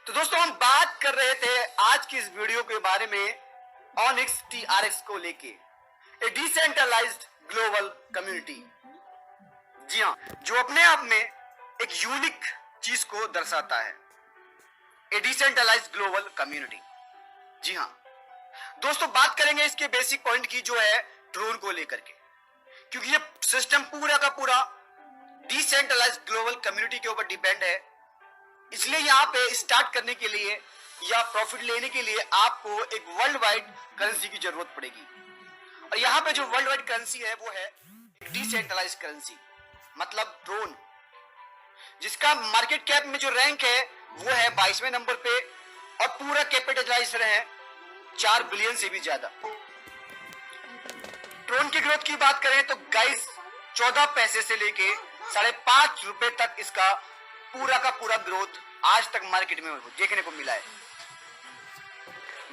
तो दोस्तों हम बात कर रहे थे आज की इस वीडियो के बारे में ऑनिक्स टीआरएक्स को लेके, ए डिसेंट्रलाइज्ड ग्लोबल कम्युनिटी। जी हाँ, जो अपने आप में एक यूनिक चीज को दर्शाता है, ए डिसेंट्रलाइज्ड ग्लोबल कम्युनिटी। जी हाँ दोस्तों, बात करेंगे इसके बेसिक पॉइंट की, जो है ड्रोन को लेकर के, क्योंकि ये सिस्टम पूरा का पूरा डिसेंट्रलाइज्ड ग्लोबल कम्युनिटी के ऊपर डिपेंड है। इसलिए यहाँ पे स्टार्ट करने के लिए या प्रॉफिट लेने के लिए आपको एक वर्ल्ड वाइड करेंसी की जरूरत पड़ेगी। और यहाँ पे जो वर्ल्ड वाइड करेंसी है वो है डिसेंट्रलाइज्ड करेंसी, मतलब ड्रोन, जिसका मार्केट कैप में जो रैंक है वो है 22वें नंबर पे और पूरा कैपिटलाइज है 4 बिलियन से भी ज्यादा। ड्रोन की ग्रोथ की बात करें तो गाइस 14 पैसे से लेके 5.5 रुपए तक इसका पूरा का पूरा ग्रोथ आज तक मार्केट में देखने को मिला है।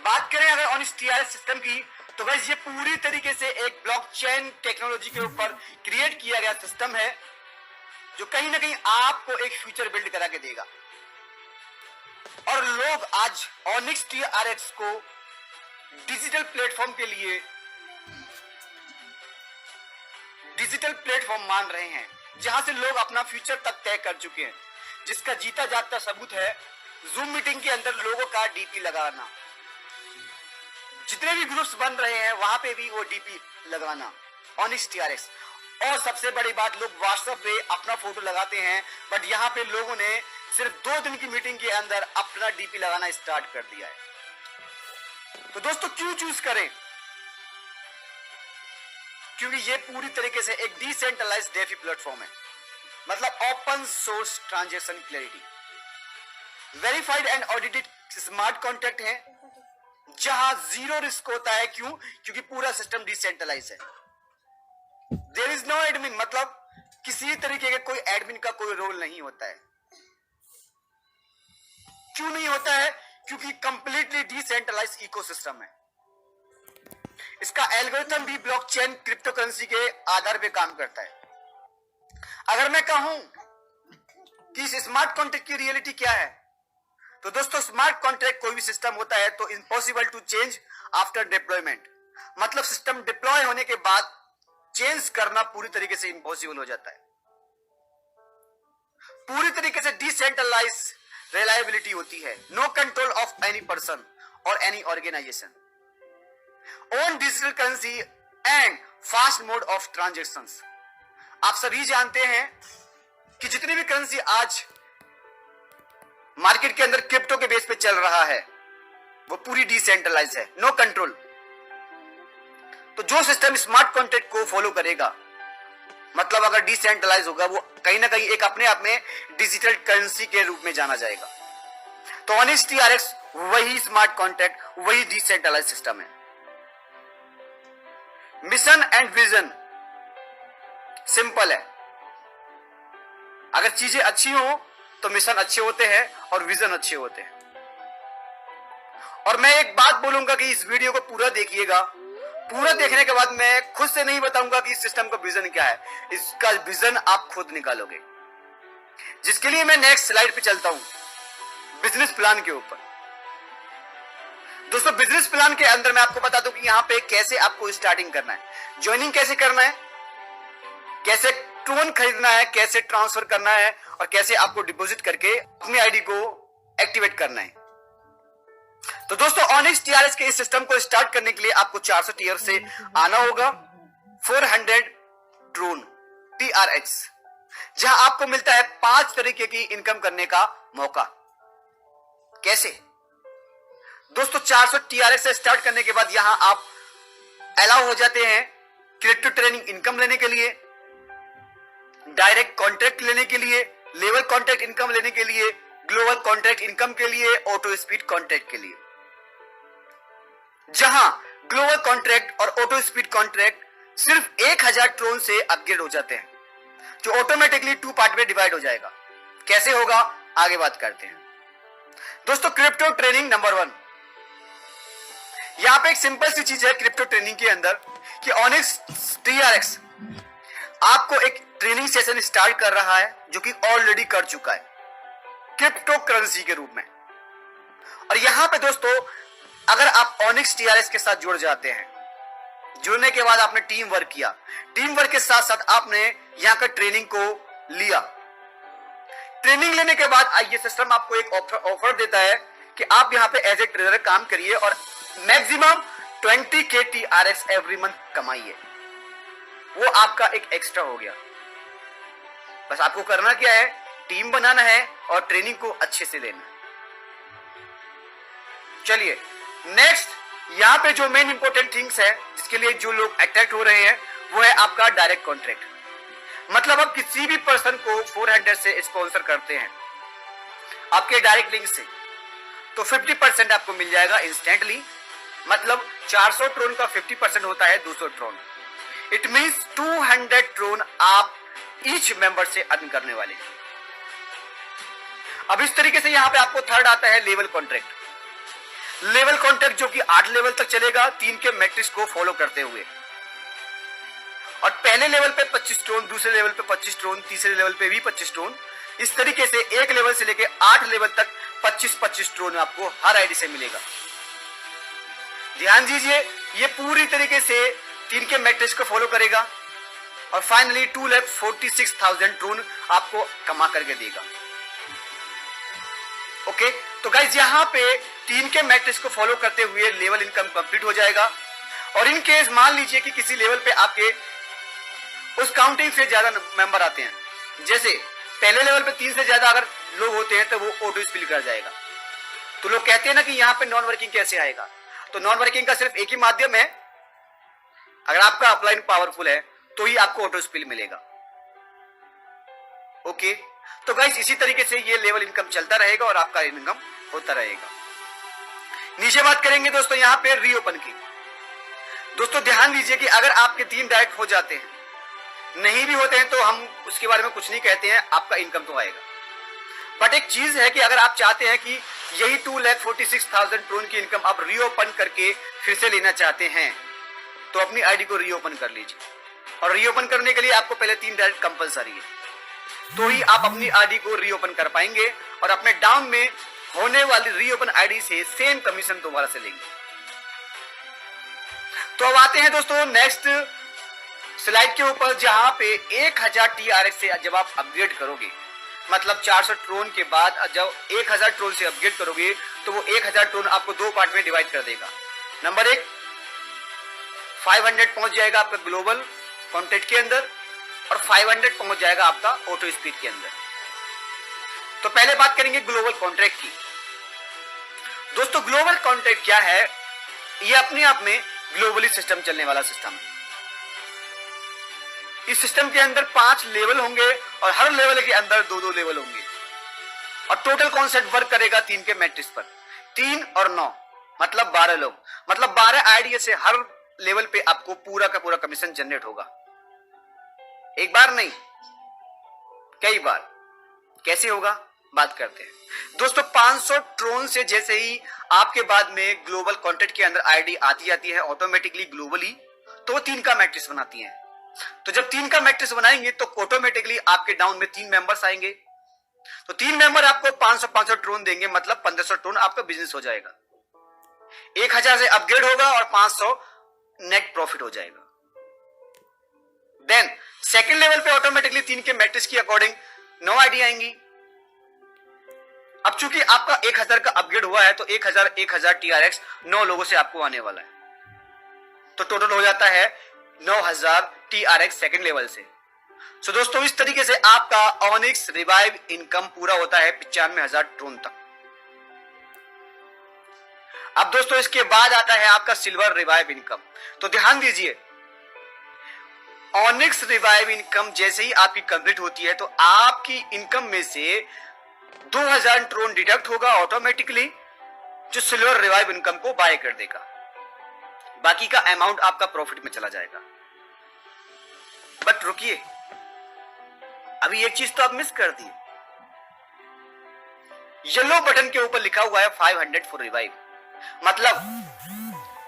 बात करें अगर ऑनिक्स टीआरएक्स सिस्टम की, तो गाइस ये पूरी तरीके से एक ब्लॉकचेन टेक्नोलॉजी के ऊपर क्रिएट किया गया सिस्टम है, जो कहीं ना कहीं आपको एक फ्यूचर बिल्ड करा के देगा। और लोग आज ऑनिक्स टीआरएक्स को डिजिटल प्लेटफॉर्म मान रहे हैं, जहां से लोग अपना फ्यूचर तक तय कर चुके हैं, जिसका जीता जागता सबूत है जूम मीटिंग के अंदर लोगों का डीपी लगाना। जितने भी ग्रुप्स बन रहे हैं वहां पे भी वो डीपी लगाना ऑनिक्स टीआरएक्स। और सबसे बड़ी बात, लोग व्हाट्सएप पे अपना फोटो लगाते हैं, बट यहाँ पे लोगों ने सिर्फ 2 दिन की मीटिंग के अंदर अपना डीपी लगाना स्टार्ट कर दिया है। तो दोस्तों क्यों चूज करें? क्योंकि ये पूरी तरीके से एक डिसेंट्रलाइज्ड डेफी प्लेटफॉर्म है, मतलब open source transaction clarity, verified and audited smart contract है, जहां जीरो रिस्क होता है। क्यों? क्योंकि पूरा सिस्टम डिसेंट्रलाइज है। देयर इज नो एडमिन, मतलब किसी तरीके के कोई एडमिन का कोई रोल नहीं होता है। क्यों नहीं होता है? क्योंकि कंप्लीटली डिसेंट्रलाइज इकोसिस्टम है। इसका एल्गोरिथम भी ब्लॉकचेन क्रिप्टो करेंसी के आधार पे काम करता है। अगर मैं कहूं कि इस स्मार्ट कॉन्ट्रैक्ट की रियलिटी क्या है, तो दोस्तों स्मार्ट कॉन्ट्रैक्ट कोई भी सिस्टम होता है तो impossible to change after deployment, मतलब सिस्टम डिप्लॉय होने के बाद चेंज करना पूरी तरीके से इम्पॉसिबल हो जाता है। पूरी तरीके से डिसेंट्रलाइज रिलायबिलिटी होती है, no control of any person और any organisation, own digital currency and fast mode of transactions. आप सभी जानते हैं कि जितनी भी करेंसी आज मार्केट के अंदर क्रिप्टो के बेस पे चल रहा है वो पूरी डिसेंट्रलाइज है, नो कंट्रोल। तो जो सिस्टम स्मार्ट कॉन्ट्रैक्ट को फॉलो करेगा, मतलब अगर डिसेंट्रलाइज होगा, वो कहीं ना कहीं एक अपने आप में डिजिटल करेंसी के रूप में जाना जाएगा। तो ऑनिक्स टीआरएक्स वही स्मार्ट कॉन्ट्रैक्ट, वही डिसेंट्रलाइज सिस्टम है। मिशन एंड विजन सिंपल है। अगर चीजें अच्छी हो तो मिशन अच्छे होते हैं और विजन अच्छे होते हैं। और मैं एक बात बोलूंगा कि इस वीडियो को पूरा देखिएगा। पूरा देखने के बाद मैं खुद से नहीं बताऊंगा कि इस सिस्टम का विजन क्या है, इसका विजन आप खुद निकालोगे, जिसके लिए मैं नेक्स्ट स्लाइड पे चलता हूं, बिजनेस प्लान के ऊपर। दोस्तों बिजनेस प्लान के अंदर मैं आपको बता दूं कि यहाँ पे कैसे आपको स्टार्टिंग करना है, ज्वाइनिंग कैसे करना है, कैसे टोन खरीदना है, कैसे ट्रांसफर करना है और कैसे आपको डिपॉजिट करके अपनी आईडी को एक्टिवेट करना है। तो दोस्तों ऑनिक्स टीआरएक्स के इस सिस्टम को स्टार्ट करने के लिए आपको 400 टीयर से आना होगा 400 ड्रोन टीआरएक्स, जहां आपको मिलता है 5 तरीके की इनकम करने का मौका। कैसे? दोस्तों 400 टीआरएक्स से स्टार्ट करने के बाद यहां आप अलाउ हो जाते हैं क्रिप्टो ट्रेडिंग इनकम लेने के लिए, डायरेक्ट कॉन्ट्रैक्ट लेने के लिए, लेवल कॉन्ट्रैक्ट इनकम लेने के लिए, ग्लोबल कॉन्ट्रैक्ट इनकम के लिए, ऑटो स्पीड कॉन्ट्रैक्ट के लिए। जहां ग्लोबल कॉन्ट्रैक्ट और ऑटो स्पीड कॉन्ट्रैक्ट सिर्फ 1000 ट्रोन से अपग्रेड हो जाते हैं, जो ऑटोमेटिकली 2 पार्ट में डिवाइड हो जाएगा। कैसे होगा आगे बात करते हैं। दोस्तों क्रिप्टो ट्रेनिंग नंबर 1, यहां पे एक सिंपल सी चीज है क्रिप्टो ट्रेनिंग के अंदर कि ऑनिक्स टीआरएक्स आपको एक ट्रेनिंग सेशन स्टार्ट कर रहा है, जो कि ऑलरेडी कर चुका है क्रिप्टो करेंसी के रूप में। और यहां पे दोस्तों अगर आप ऑनिक्स टीआरएक्स के साथ जुड़ जाते हैं, जुड़ने के बाद आपने टीम वर्क किया, टीम वर्क के साथ साथ आपने यहां का ट्रेनिंग को लिया, ट्रेनिंग लेने के बाद ये सिस्टम आपको एक ऑफर देता है कि आप यहां पे एज ए ट्रेनर काम करिए और maximum 20K TRX every month कमाइए। वो आपका एक एक्स्ट्रा हो गया। बस आपको करना क्या है, टीम बनाना है और ट्रेनिंग को अच्छे से लेना है। चलिए नेक्स्ट, यहां पे जो मेन इंपॉर्टेंट थिंग्स है जिसके लिए जो लोग अट्रैक्ट हो रहे हैं वो है आपका डायरेक्ट कॉन्ट्रैक्ट। मतलब आप किसी भी पर्सन को 400 से स्पॉन्सर करते हैं आपके डायरेक्ट लिंक से, तो 50% आपको मिल जाएगा इंस्टेंटली। मतलब 400 ट्रोन का 50% होता है 200 ट्रोन। इट मींस 200 ट्रोन आप ईच मेंबर से अर्न करने वाले। अब इस तरीके से यहां पे आपको थर्ड आता है लेवल कॉन्ट्रैक्ट। लेवल कॉन्ट्रैक्ट जो कि 8 लेवल तक चलेगा 3 के मैट्रिक्स को फॉलो करते हुए। और पहले लेवल पे 25 ट्रोन, दूसरे लेवल पे 25 ट्रोन, तीसरे लेवल पे भी 25 ट्रोन। इस तरीके से एक लेवल से लेके 8 लेवल तक 25-25 ट्रोन आपको हर आईडी से मिलेगा। ध्यान दीजिए, ये पूरी तरीके से 3 के मैट्रिक्स को फॉलो करेगा और फाइनली 2,46,000 ट्रोन आपको कमा करके देगा। ओके, तो गाइज यहां पे 3 के मैट्रिक्स को फॉलो करते हुए लेवल इनकम कंप्लीट हो जाएगा। और इन केस मान लीजिए कि किसी लेवल पे आपके उस काउंटिंग से ज्यादा मेंबर आते हैं, जैसे पहले लेवल पे 3 से ज्यादा अगर लोग होते हैं तो वो ऑटो स्पिल कर जाएगा। तो लोग कहते हैं ना कि यहाँ पे नॉन वर्किंग कैसे आएगा, तो नॉन वर्किंग का सिर्फ एक ही माध्यम है, अगर आपका अपलाइन पावरफुल है तो ही आपको ऑटो स्पिल मिलेगा। ओके, तो गाइस इसी तरीके से ये लेवल इनकम चलता रहेगा और आपका इनकम होता रहेगा। नीचे बात करेंगे दोस्तों यहाँ पे रीओपन की। दोस्तों ध्यान दीजिए कि अगर आपके 3 डायरेक्ट हो जाते हैं, नहीं भी होते हैं तो हम उसके बारे में कुछ नहीं कहते हैं, आपका इनकम तो आएगा। बट एक चीज है कि अगर आप चाहते हैं कि यही 2,46,000 ट्रोन की इनकम आप रीओपन करके फिर से लेना चाहते हैं, तो अपनी आईडी को रीओपन कर लीजिए। और रीओपन करने के लिए आपको पहले 3 डायरेक्ट कंपलसरी है, तो ही आप अपनी आईडी को रीओपन कर पाएंगे और अपने डाउन में होने वाली रीओपन आईडी से सेम कमीशन दोबारा से लेंगे। तो अब आते हैं दोस्तों नेक्स्ट स्लाइड के ऊपर, जहां पे 1000 TRX से जब आप अपग्रेड करोगे, मतलब 400 ट्रोन के बाद जब 1000 ट्रोन से अपग्रेड करोगे तो वो 1000 ट्रोन आपको 2 पार्ट में डिवाइड कर देगा। नंबर 1, 500 पहुंच जाएगा आपका ग्लोबल कॉन्ट्रैक्ट के अंदर और 500 पहुंच जाएगा आपका ऑटो स्पीड के अंदर। तो पहले बात करेंगे ग्लोबल कॉन्ट्रैक्ट की। दोस्तों ग्लोबल कॉन्ट्रैक्ट क्या है, ये अपने आप में ग्लोबली सिस्टम चलने वाला सिस्टम है। इस सिस्टम के अंदर 5 लेवल होंगे और हर लेवल के अंदर 2-2 लेवल होंगे और टोटल कॉन्सेप्ट वर्क करेगा 3 के मैट्रिक्स पर। 3 और 9 मतलब 12 लोग, मतलब 12 आईडी से हर लेवल पे आपको पूरा का पूरा कमीशन जनरेट होगा। एक बार नहीं, कई बार। कैसे होगा बात करते हैं दोस्तों। 500 ट्रोन से जैसे ही आपके बाद में ग्लोबल कॉन्ट्रैक्ट के अंदर आईडी आती है ऑटोमेटिकली ग्लोबली, तो 3 का मैट्रिक्स बनाती है। तो जब 3 का मैट्रिक्स बनाएंगे तो ऑटोमेटिकली आपके डाउन में 3 मेंबर्स आएंगे। तो 3 मेंबर आपको 500 ट्रोन देंगे, मतलब 1500 ट्रोन आपका बिजनेस हो जाएगा। 1000 से अपग्रेड होगा और 500 नेट प्रॉफिट हो जाएगा। देन सेकंड लेवल पे ऑटोमेटिकली 3 के मैट्रिक्स की अकॉर्डिंग 9 आईडी आएंगी। अब चूंकि आपका 1000 का अपग्रेड हुआ है तो 1000 TRX 9 लोगों से आपको आने वाला है, तो टोटल हो जाता है 9000 TRX सेकंड लेवल से। सो दोस्तों इस तरीके से आपका ऑनिक्स रिवाइव इनकम पूरा होता है 95,000 ट्रोन तक। अब दोस्तों इसके बाद आता है आपका सिल्वर रिवाइव इनकम। तो ध्यान दीजिए, ऑनिक्स रिवाइव इनकम जैसे ही आपकी कंप्लीट होती है तो आपकी इनकम में से 2000 ट्रोन डिडक्ट होगा ऑटोमेटिकली, जो सिल्वर रिवाइव इनकम को बाय कर देगा। बाकी का अमाउंट आपका प्रॉफिट में चला जाएगा। बट रुकिए, अभी एक चीज तो आप मिस कर दी। येलो बटन के ऊपर लिखा हुआ है 500 फॉर रिवाइव। मतलब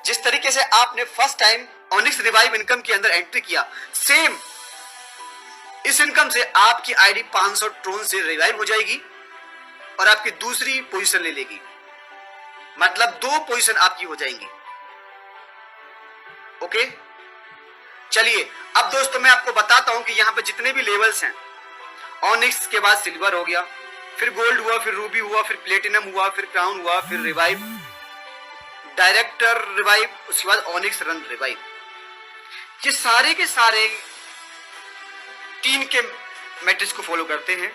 जिस तरीके से आपने first time onyx revive income के अंदर एंट्री किया, सेम इस इनकम से आपकी आईडी 500 ट्रोन से रिवाइव हो जाएगी और आपकी दूसरी पोजीशन ले लेगी। मतलब 2 पोजीशन आपकी हो जाएंगी। ओके, चलिए अब दोस्तों मैं आपको बताता हूं कि यहां पे जितने भी लेवल्स हैं, ऑनिक्स के बाद सिल्वर हो गया, फिर गोल्ड हुआ, फिर रूबी हुआ, फिर प्लेटिनम हुआ, फिर क्राउन हुआ, फिर रिवाइव, डायरेक्टर रिवाइव, उसके बाद ऑनिक्स रन रिवाइव। ये सारे के सारे 3 के मैट्रिक्स को फॉलो करते हैं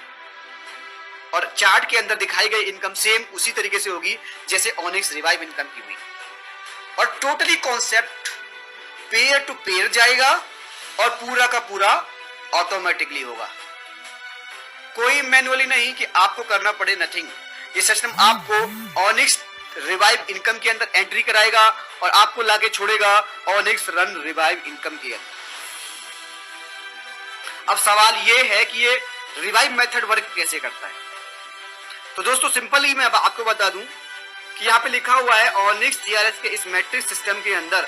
और चार्ट के अंदर दिखाई गई इनकम सेम उसी तरीके से होगी जैसे ऑनिक्स रिवाइव इनकम की हुई, और totally concept pair to pair जाएगा और पूरा का पूरा ऑटोमेटिकली होगा, कोई मैनुअली नहीं कि आपको करना पड़े, नथिंग। ये सिस्टम आपको ऑनिक्स रिवाइव इनकम के अंदर एंट्री कराएगा और आपको लाके छोड़ेगा ऑनिक्स रन रिवाइव इनकम के अंदर। अब सवाल ये है कि ये रिवाइव मेथड वर्क कैसे करता है। तो दोस्तों सिंपल ही मैं आपको बता दूं कि यहाँ पे लिखा हुआ है ऑनिक्स टीआरएस के इस मैट्रिक्स सिस्टम के अंदर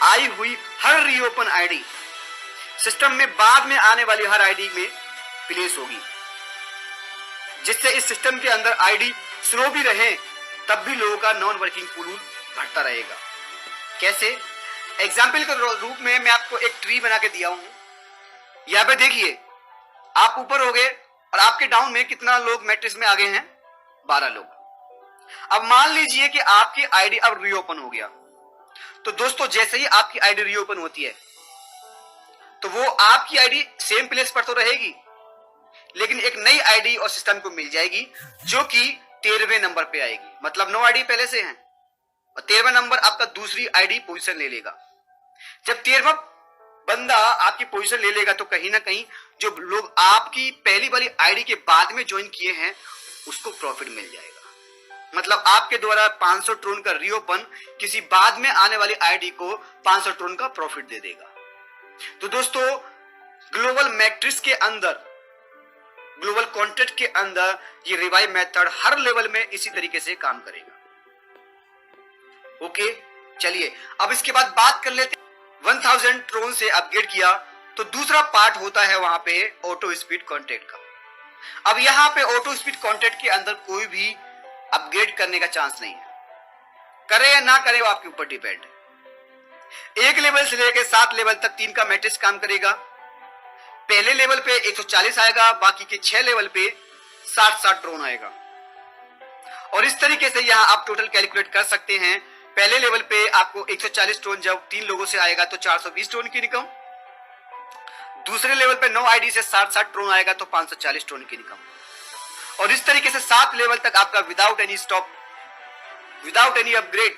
आई हुई हर रीओपन आईडी सिस्टम में बाद में आने वाली हर आईडी में प्लेस होगी, जिससे इस सिस्टम के अंदर आईडी स्लो भी रहे तब भी लोगों का नॉन वर्किंग पूल बढ़ता रहेगा। कैसे? एग्जाम्पल के रूप में मैं आपको एक ट्री बना के दिया हूं, यहाँ पे देखिए आप ऊपर हो गए और आपके डाउन में कितना लोग मैट्रिक्स में आगे हैं, 12 लोग। अब मान लीजिए कि आपकी आईडी अब रीओपन हो गया, तो दोस्तों जैसे ही आपकी आईडी रीओपन होती है तो वो आपकी आईडी सेम प्लेस पर तो रहेगी, लेकिन एक नई आईडी और सिस्टम को मिल जाएगी जो कि 13वें नंबर पे आएगी। मतलब 9 आईडी पहले से हैं और 13वां नंबर आपका दूसरी आईडी पोजीशन ले लेगा। जब 13वां बंदा आपकी पोजीशन ले लेगा तो कहीं ना कहीं जो लोग आपकी पहली वाली आईडी के बाद में ज्वाइन किए हैं उसको प्रॉफिट मिल जाएगा। मतलब आपके द्वारा 500 ट्रोन का रीओपन किसी बाद में आने वाली आईडी को 500 ट्रोन का प्रॉफिट दे देगा। तो दोस्तों ग्लोबल मैट्रिक्स के अंदर, ग्लोबल कॉन्ट्रैक्ट के अंदर ये रिवाइव मेथड हर लेवल में इसी तरीके से काम करेगा। ओके, चलिए अब इसके बाद बात कर लेते हैं। 1000 ट्रोन से अपग्रेड किया तो दूसरा पार्ट होता है वहां पे ऑटो स्पीड कॉन्ट्रैक्ट का। अब यहां पे ऑटो स्पीड कॉन्ट्रैक्ट के अंदर कोई भी अपग्रेड करने का चांस नहीं है, करे या ना करे वो आपके ऊपर डिपेंड है। 1 लेवल से लेकर 7 लेवल तक 3 का मैट्रिक्स काम करेगा। पहले लेवल पे 140 आएगा, बाकी के 6 लेवल पे 60 ट्रोन आएगा। और इस तरीके से यहां आप टोटल कैलकुलेट कर सकते हैं। पहले लेवल पे आपको 140 ट्रोन जब 3 लोगों से आएगा तो 420 ट्रोन की इनकम, दूसरे लेवल पे 9 आईडी से 60 ट्रोन आएगा तो 540 ट्रोन की इनकम। और इस तरीके से 7 लेवल तक आपका without any stop, without any upgrade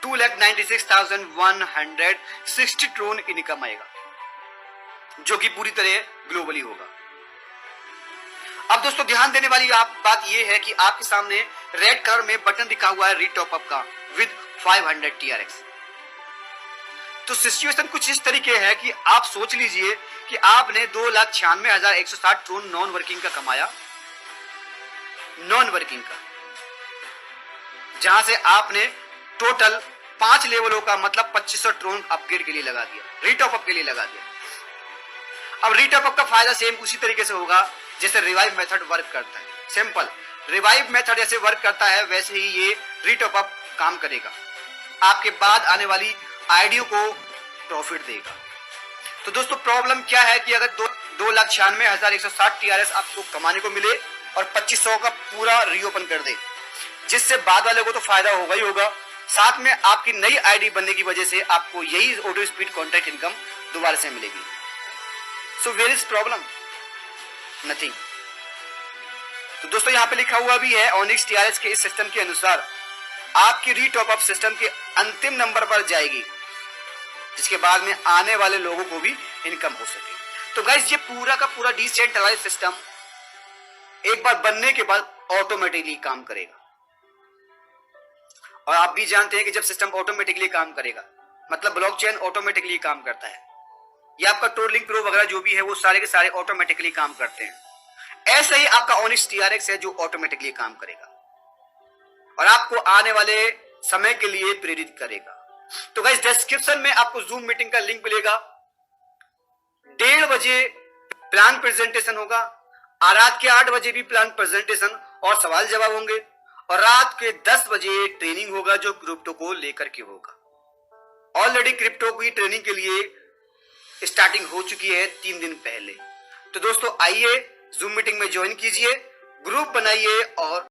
2,96,160 Tron income आएगा, जो कि पूरी तरह ग्लोबली होगा। अब दोस्तों ध्यान देने वाली बात यह है कि आपके सामने रेड कलर में बटन दिखा हुआ है रीटॉप अप का विद 500 TRX। तो सिचुएशन कुछ इस तरीके है कि आप सोच लीजिए कि आपने 2,96,160 ट्रोन नॉन वर्किंग का कमाया, नॉन वर्किंग का, जहां से आपने टोटल 5 लेवलों का मतलब 2500 ट्रोन अपग्रेड के लिए लगा दिया, रीटॉप अप के लिए लगा दिया। अब रीटॉप अप का फायदा सेम उसी तरीके से होगा जैसे रिवाइव मेथड वर्क करता है। सिंपल, रिवाइव मेथड जैसे वर्क करता है वैसे ही ये रीटॉप अप काम करेगा, आपके बाद आने वाली आईडियो को प्रॉफिट देगा। तो दोस्तों प्रॉब्लम क्या है कि अगर 2,96,160 TRS आपको कमाने को मिले और 2500 का पूरा रीओपन कर दे, जिससे बाद वाले को तो फायदा होगा ही होगा, साथ में आपकी नई आईडी बनने की वजह से आपको यही ऑटो स्पीड कॉन्ट्रैक्ट इनकम दोबारा से मिलेगी। So where is problem? Nothing. तो दोस्तों यहाँ पे लिखा हुआ भी है ऑनिक्स टीआरएस के इस सिस्टम के अनुसार आपकी रीटॉप अप सिस्टम के अंतिम नंबर पर जाएगी, जिसके बाद में आने वाले लोगों को भी इनकम हो सके। तो गाइस ये पूरा का पूरा डिसेंट्रलाइज सिस्टम एक बार बनने के बाद ऑटोमेटिकली काम करेगा। और आप भी जानते हैं कि जब सिस्टम ऑटोमेटिकली काम करेगा मतलब ब्लॉकचेन ऑटोमेटिकली काम करता है, या आपका टोरलिंक प्रो वगैरह जो भी है वो सारे के सारे ऑटोमेटिकली काम करते हैं। ऐसा ही आपका ऑनिक्स टीआरएक्स है जो ऑटोमेटिकली काम करेगा और आपको आने वाले समय के लिए प्रेरित करेगा। तो गाइस डिस्क्रिप्शन में आपको जूम मीटिंग का लिंक मिलेगा। 1:30 बजे प्लान प्रेजेंटेशन होगा और रात के 8 बजे भी प्लान प्रेजेंटेशन और सवाल जवाब होंगे। और रात के 10 बजे ट्रेनिंग होगा जो क्रिप्टो को लेकर के होगा। ऑलरेडी क्रिप्टो की ट्रेनिंग के लिए स्टार्टिंग हो चुकी है 3 दिन पहले। तो दोस्तों आइए जूम मीटिंग में ज्वाइन कीजिए, ग्रुप बनाइए और